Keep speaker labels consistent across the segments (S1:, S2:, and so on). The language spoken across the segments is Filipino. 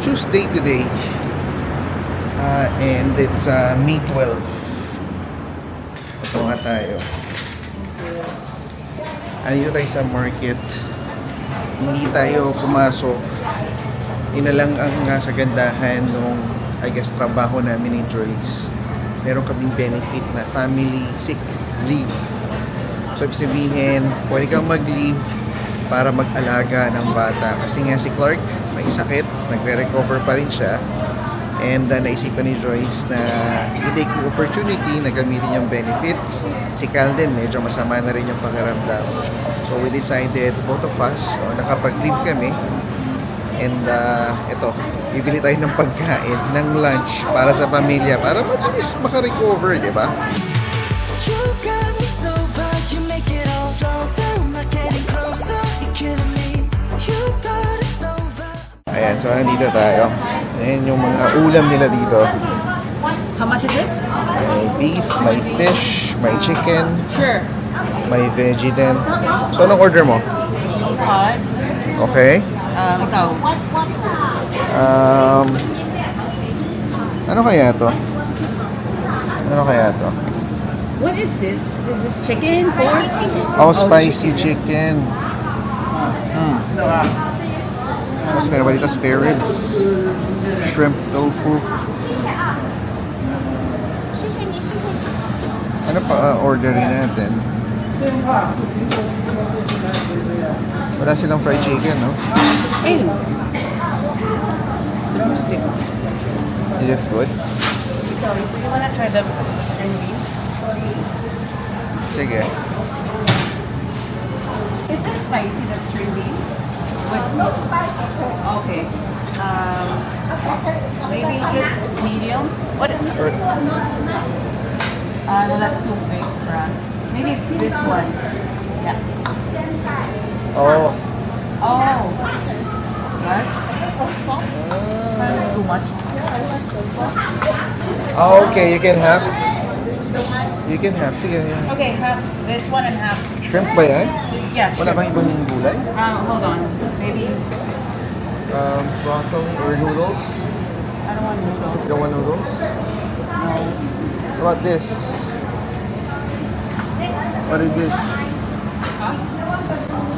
S1: Tuesday today. And it's May 12. Ito nga tayo. Ayun tayo sa market. Hindi tayo pumasok. Yun na lang ang nasa gandahan nung, I guess, trabaho namin ni Joyce. Meron kaming benefit na family sick leave. So, ibig sabihin, pwede kang mag-leave para mag-alaga ng bata. Kasi nga si Clark, may sakit, nagre-recover pa rin siya. And naisipan ni Joyce na i-take the opportunity na gamitin yung benefit. Si Cal din, medyo masama na rin yung pakiramdam. So we decided, both of us, nakapag-leave kami. And ito, bibili tayo ng pagkain, ng lunch para sa pamilya, para mabilis makarecover, di ba? Ayan, so nandito tayo. Ayan yung mga ulam nila dito.
S2: How much is this?
S1: May beef, may fish, may chicken,
S2: Sure.
S1: may veggie din. So, anong order mo?
S2: Hot.
S1: Okay.
S2: Ikaw.
S1: Ano kaya to? Ano kaya to?
S2: What is this? Is this chicken, pork?
S1: Oh, spicy chicken. Tapos meron ba dito spare ribs? Shrimp tofu. Ano pa orderin natin? Wala silang fried chicken, no?
S2: Ayun. Drumstick.
S1: Is it good?
S2: Ikaw, you wanna try the string beef?
S1: Sige.
S2: Is that spicy, the string beef? Okay. Maybe just medium? What? No, that's too big for us. Maybe this one. Yeah.
S1: Oh.
S2: Oh. What? Too much.
S1: Oh, okay. You can have. You can have. Sige. Yeah.
S2: Okay, half this one and half.
S1: Shrimp ba yan?
S2: Yeah.
S1: Wala
S2: sure.
S1: bang ibang gulay?
S2: Hold on. Maybe
S1: Broccoli or noodles?
S2: I don't want noodles.
S1: You don't want noodles?
S2: No.
S1: How about this? What is this?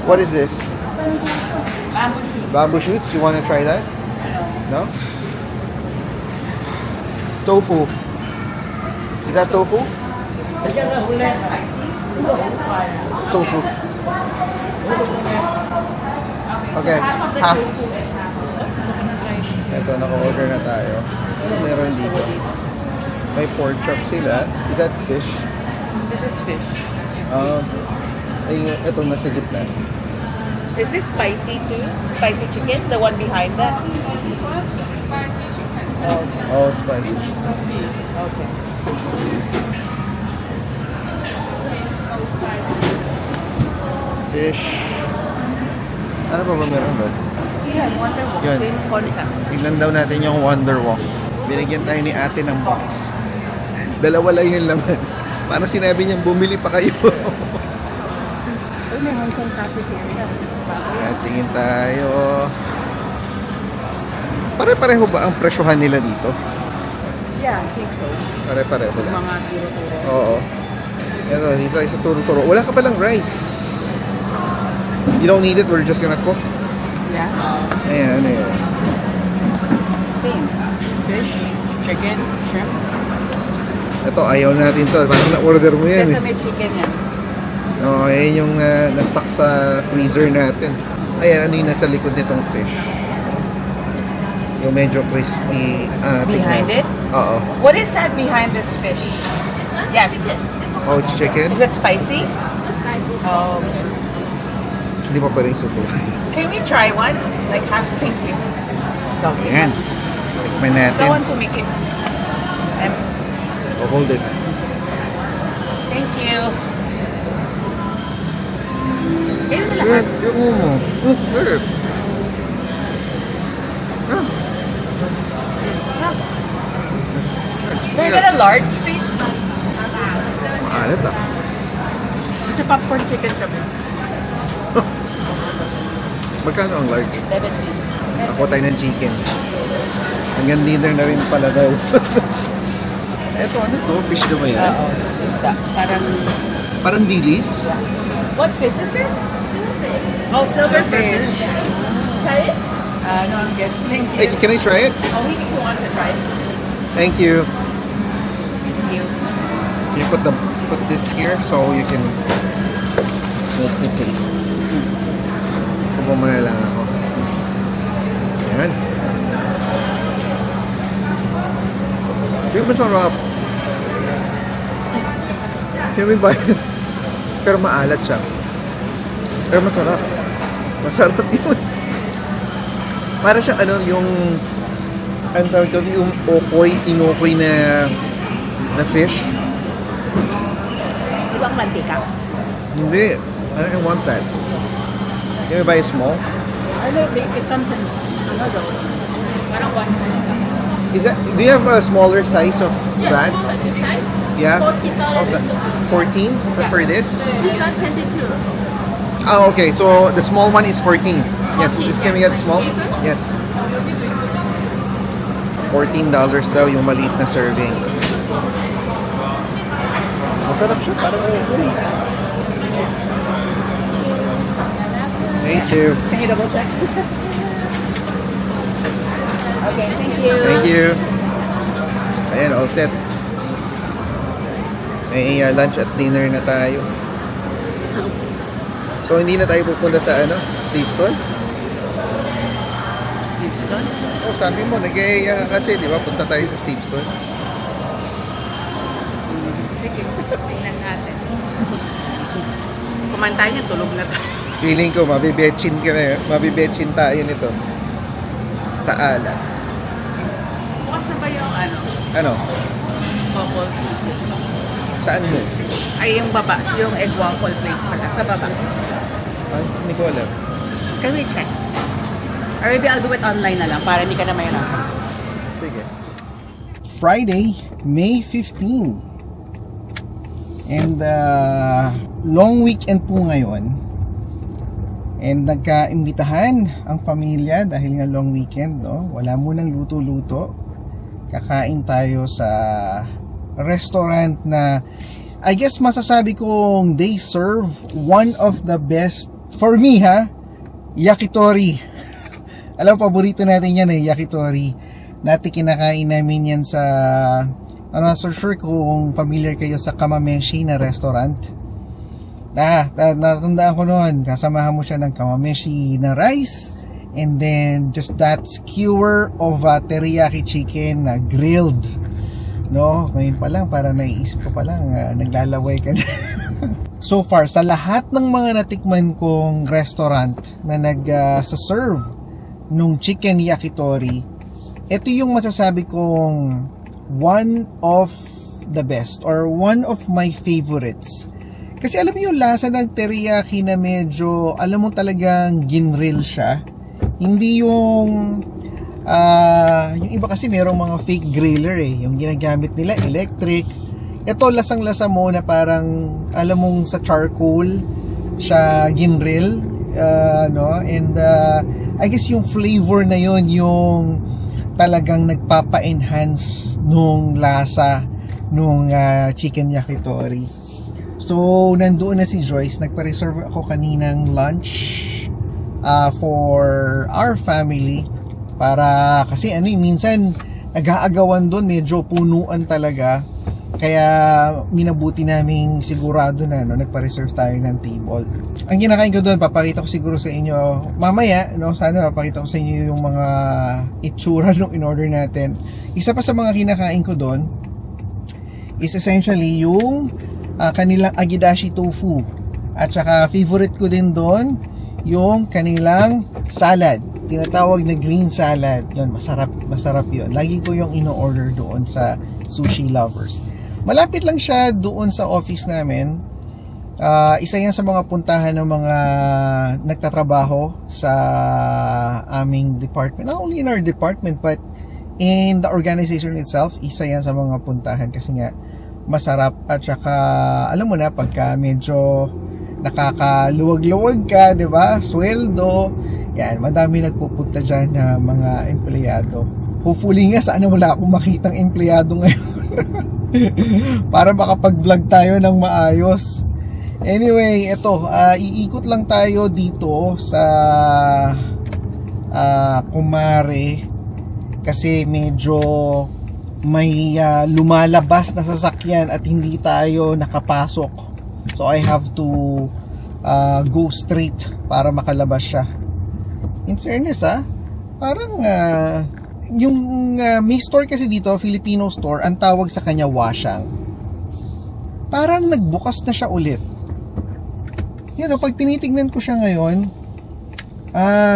S1: What is this?
S2: Bamboo shoot.
S1: Bamboo shoots? You want to try that?
S2: No.
S1: No? Tofu. Is that tofu? Tofu. Okay,
S2: So half of the
S1: half.
S2: tofu and half of the
S1: Ito, naka-order na tayo. Ano meron dito? May pork chop sila. Is that fish?
S2: This is fish.
S1: Ay, ito nasa gitna.
S2: Is this spicy too? Spicy chicken? The one behind that?
S3: This one, spicy chicken.
S2: Oh, okay.
S1: Oh, spicy.
S3: This is fish.
S2: Okay.
S3: Oh, spicy.
S1: Fish. Ano pa ba meron doon?
S2: Yeah, Wonder Walk.
S1: Yun.
S2: Same concept.
S1: Tignan daw natin yung Wonder Walk. Binigyan tayo ni ate ng box. Dalawa lang yung laman. Parang sinabi niyang bumili pa kayo.
S2: Oh, may Hong Kong cafeteria.
S1: Kaya tingin tayo. Pare-pareho ba ang presyohan nila dito?
S2: Yeah, I think so.
S1: Pare-pareho
S2: Yung
S1: lang.
S2: mga turo-turo.
S1: Oo. Ito, dito tayo sa turo-turo. Wala ka palang rice. You don't need it, we're just gonna cook.
S2: Yeah.
S1: Ayan, ano yun?
S2: Same. Fish, chicken, shrimp.
S1: Ito, ayaw natin to. Parang na-order mo yan.
S2: Sesame chicken yan.
S1: Oo, ayan yung na-stock sa freezer natin. Ayan, ano yung nasa likod nitong fish? Yung medyo crispy.
S2: Behind
S1: tingnan.
S2: it?
S1: Oo.
S2: What is that behind this fish? Yes.
S1: Oh, it's chicken?
S2: Is it spicy? Spicy. Oh, okay.
S1: Hindi pa pwedeng suto.
S2: Can we try one? Like half, thank you. Go.
S1: Ayan. Tikman natin.
S2: Go on to make it.
S1: Oh, hold it.
S2: Thank you. Kaya mo lahat.
S1: Yung mo. Good.
S2: Can I get a large, please?
S1: Maalat ah.
S2: It's a popcorn chicken kami.
S1: Magkano ang large?
S2: 70.
S1: Ako tayo ng chicken. Hanggang dinner na rin pala daw. Eto, ano to? Fish na ba yan?
S2: Oo. Isda. Parang...
S1: Parang dilis?
S2: What fish is this? Oh, silverfish. Try it? No, I'm good. Thank
S1: Hey,
S2: you.
S1: can I try it?
S2: Oh, who wants it, right?
S1: Thank you.
S2: Thank you.
S1: You put this here so you can make the taste. Subo mo na lang ako. Ayan. Hindi ba sarap? Hindi ba yun? Pero maalat siya. Pero masarap. Masarap yun. Para siya ano yung ang tawag doon, yung inokoy na fish.
S2: Di ba ang mantika?
S1: Hindi. I don't want that. Can we buy a small?
S2: Ano, it comes in, ano daw? Parang one fish lang.
S1: Is that? Do you have a smaller size of that?
S4: Smaller this size.
S1: Yeah.
S4: $14
S1: Of that.
S4: is
S1: 14 for this?
S4: This one 22.
S1: Oh, okay. So the small one is 14. Yes.
S4: 14,
S1: This can we get small?
S4: This one?
S1: Yes. $14 daw yung maliit na serving. Masarap siya. Parang okay. Thank you.
S2: Can you double check? Okay, thank you.
S1: Thank you. Ayan, all set. May lunch at dinner na tayo. So, hindi na tayo pupunta sa ano? Steve's
S2: Steve's.
S1: Oh, sabi mo, nag-iaya ka kasi, di ba? Punta tayo sa Steve's.
S2: Sige, tingnan natin. Kumanta niya, tulog na tayo.
S1: Feeling ko, mabibetchin kami. Mabibetchin tayo nito. Sa alat.
S2: Bukas na ba yung ano?
S1: Ano?
S2: Waffle place?
S1: Saan mo?
S2: Ay, yung baba. Yung egg waffle place pala. Sa baba.
S1: Ay, hindi ko alam.
S2: Can we check? Or maybe I'll do it online na lang para hindi ka na mahirapan.
S1: Sige. Friday, May 15. And long weekend po ngayon. And nagkaimbitahan ang pamilya dahil nga long weekend, no? Wala munang luto-luto. Kakain tayo sa restaurant na I guess masasabi kong they serve one of the best for me, ha? Yakitori. Alam, paborito natin yan eh, yakitori. Dati kinakain namin yan sa I'm not so sure kung familiar kayo sa Kamameshi na restaurant. Natandaan ko noon, kasamahan mo siya ng kamameshi na rice and then just that skewer of teriyaki chicken na grilled. No, ngayon pa lang, para naiisip ko pa lang, naglalaway ka na. So far, sa lahat ng mga natikman kong restaurant na nag-serve nung chicken yakitori, ito yung masasabi kong one of the best or one of my favorites. Kasi alam mo yung lasa ng teriyaki na medyo, alam mo talagang ginrill siya. Hindi yung iba kasi merong mga fake griller eh. Yung ginagamit nila electric. Ito lasang-lasa mo na parang, alam mong sa charcoal siya ginrill. No? And I guess yung flavor na yon yung talagang nagpapa-enhance nung lasa nung chicken yakitori. So, nandoon na si Joyce. Nagpa-reserve ako kaninang lunch for our family. Para, kasi minsan nag-aagawan doon. Medyo punuan talaga. Kaya, minabuti naming sigurado na, no, nagpa-reserve tayo ng table. Ang kinakain ko doon, papakita ko siguro sa inyo mamaya, no, sana papakita ko sa inyo yung mga itsura nung in-order natin. Isa pa sa mga kinakain ko doon is essentially yung kanilang agedashi tofu. At saka favorite ko din doon yung kanilang salad. Tinatawag na green salad. Yun, masarap yun. Lagi ko yung ino-order doon sa Sushi Lovers. Malapit lang siya doon sa office namin. Isa yan sa mga puntahan ng mga nagtatrabaho sa aming department. Not only in our department but in the organization itself. Isa yan sa mga puntahan kasi nga masarap at saka alam mo na pagka medyo nakakaluwag-luwag ka, 'di ba? Sweldo. Yan, madami nagpupunta diyan na mga empleyado Hopefully nga, sana wala akong makitang empleyado ngayon. Para makapag-vlog tayo ng maayos. Anyway, ito, iikot lang tayo dito sa Kumare kasi medyo may lumalabas na sasakyan at hindi tayo nakapasok. So I have to go straight para makalabas siya. In fairness parang yung may store kasi dito, Filipino store, ang tawag sa kanya Washang. Parang nagbukas na siya ulit. Yan pag tinitignan ko siya ngayon,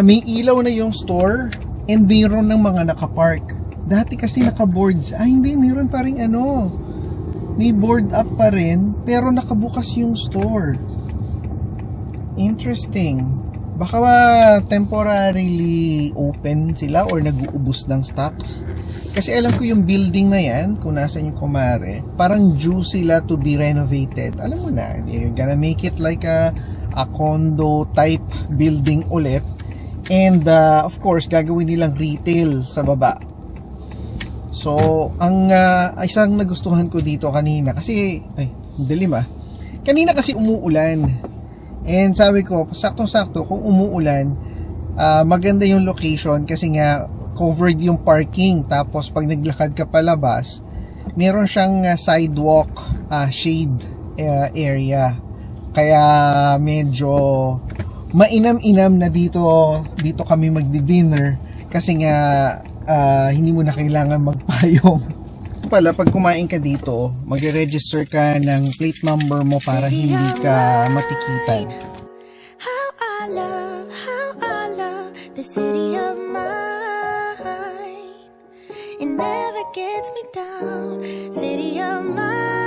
S1: may ilaw na yung store and mayroon ng mga nakapark. Dati kasi naka-boards. Hindi, mayroon pa rin may board up pa rin, pero nakabukas yung store. Interesting. Baka temporarily open sila or nag-uubos ng stocks. Kasi alam ko yung building na yan, kung nasan yung Kumare, parang due sila to be renovated. Alam mo na, they're gonna make it like a condo type building ulit. And of course, gagawin nilang retail sa baba. So, ang isang nagustuhan ko dito kanina, kasi, dilim kanina kasi umuulan. And sabi ko, saktong-sakto, kung umuulan, maganda yung location kasi nga covered yung parking. Tapos pag naglakad ka palabas, meron siyang sidewalk shade area. Kaya medyo mainam-inam na dito kami magdi-dinner kasi nga hindi mo na kailangan magpayong. Pala, pag kumain ka dito, magre-register ka ng plate number mo para hindi ka matikitan.
S5: How I love the city of mine. It never gets me down, city of mine.